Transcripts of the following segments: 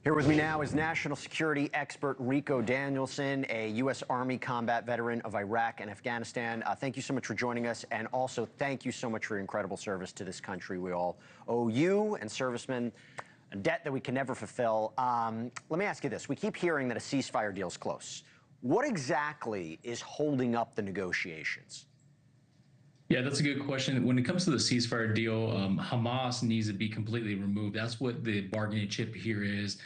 Here with me now is national security expert Ricoh Danielson, a U.S. Army combat veteran of Iraq and Afghanistan. Thank you so much for joining us, and also thank you so much for your incredible service to this country. We all owe you and servicemen a debt that we can never fulfill. Let me ask you this. We keep hearing that a ceasefire deal is close. What exactly is holding up the negotiations? Yeah, that's a good question. When it comes to the ceasefire deal, Hamas needs to be completely removed. That's what the bargaining chip here is.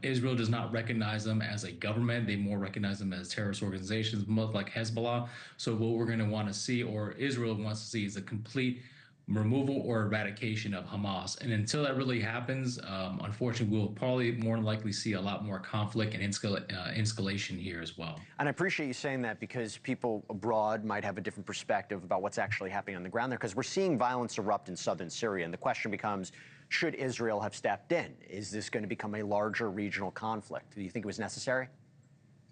Israel does not recognize them as a government. They more recognize them as terrorist organizations, much like Hezbollah. So what we're going to want to see, or Israel wants to see, is a complete removal or eradication of Hamas. And until that really happens, unfortunately, we'll probably more than likely see a lot more conflict and escalation here as well. And I appreciate you saying that, because people abroad might have a different perspective about what's actually happening on the ground there, because we're seeing violence erupt in southern Syria. And the question becomes, should Israel have stepped in? Is this going to become a larger regional conflict? Do you think it was necessary?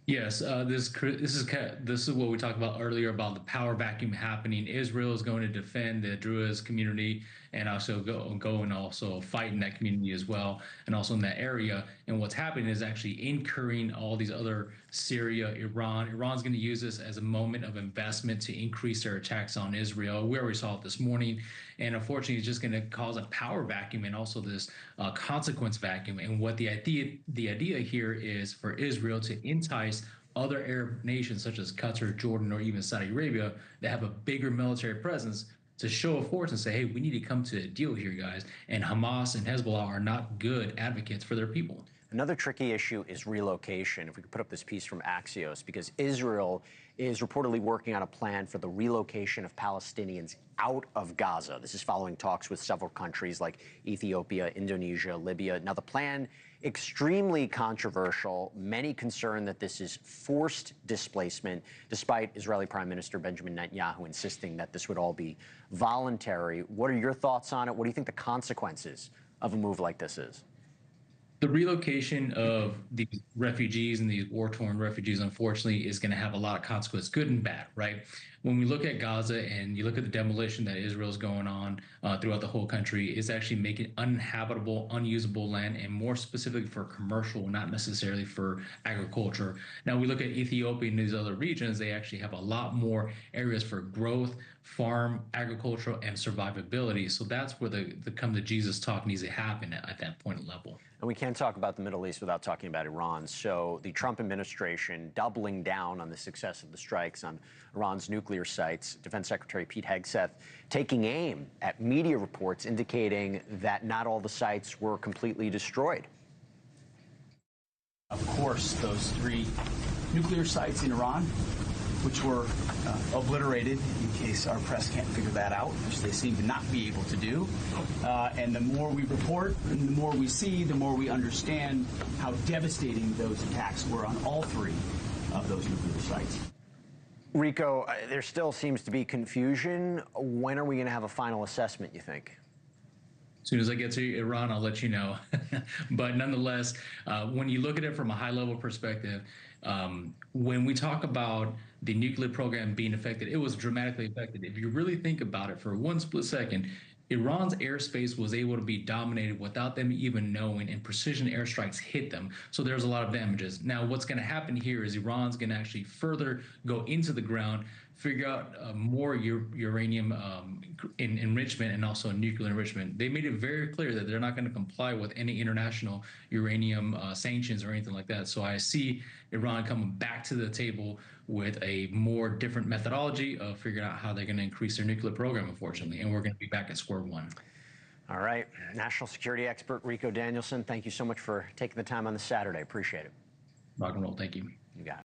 Yes, this is what we talked about earlier about the power vacuum happening. Israel is going to defend the Druze community and also go and also fight in that community as well, and also in that area. And what's happening is actually incurring all these other Syria, Iran. Iran's going to use this as a moment of investment to increase their attacks on Israel. We already saw it this morning, and unfortunately, it's just going to cause a power vacuum and also this consequence vacuum. And what the idea here is for Israel to entice other Arab nations such as Qatar, Jordan, or even Saudi Arabia that have a bigger military presence to show a force and say, hey, we need to come to a deal here, guys. And Hamas and Hezbollah are not good advocates for their people. Another tricky issue is relocation. If we could put up this piece from Axios, because Israel is reportedly working on a plan for the relocation of Palestinians out of Gaza. This is following talks with several countries like Ethiopia, Indonesia, Libya. Now, the plan, extremely controversial. Many concerned that this is forced displacement, despite Israeli Prime Minister Benjamin Netanyahu insisting that this would all be voluntary. What are your thoughts on it? What do you think the consequences of a move like this is? The relocation of the refugees and these war-torn refugees, unfortunately, is going to have a lot of consequences, good and bad, right? When we look at Gaza and you look at the demolition that Israel is going on throughout the whole country, it's actually making uninhabitable, unusable land, and more specifically for commercial, not necessarily for agriculture. Now, we look at Ethiopia and these other regions, they actually have a lot more areas for growth, farm, agricultural, and survivability. So that's where the come to Jesus talk needs to happen at that point level. And we can't talk about the Middle East without talking about Iran. So the Trump administration doubling down on the success of the strikes on Iran's nuclear sites. Defense Secretary Pete Hegseth taking aim at media reports indicating that not all the sites were completely destroyed. Of course, those 3 nuclear sites in Iran, which were obliterated, in case our press can't figure that out, which they seem to not be able to do. And the more we report and the more we see, the more we understand how devastating those attacks were on all 3 of those nuclear sites. Ricoh, there still seems to be confusion. When are we going to have a final assessment, you think? As soon as I get to Iran, I'll let you know. But nonetheless, when you look at it from a high-level perspective, when we talk about the nuclear program being affected, it was dramatically affected. If you really think about it for one split second, Iran's airspace was able to be dominated without them even knowing, and precision airstrikes hit them. So there's a lot of damages. Now, what's going to happen here is Iran's going to actually further go into the ground, figure out more uranium enrichment and also nuclear enrichment. They made it very clear that they're not going to comply with any international uranium sanctions or anything like that. So I see Iran coming back to the table with a more different methodology of figuring out how they're going to increase their nuclear program, unfortunately, and we're going to be back at square one. All right. National security expert Ricoh Danielson, thank you so much for taking the time on this Saturday. Appreciate it. Rock and roll. Thank you. You got it.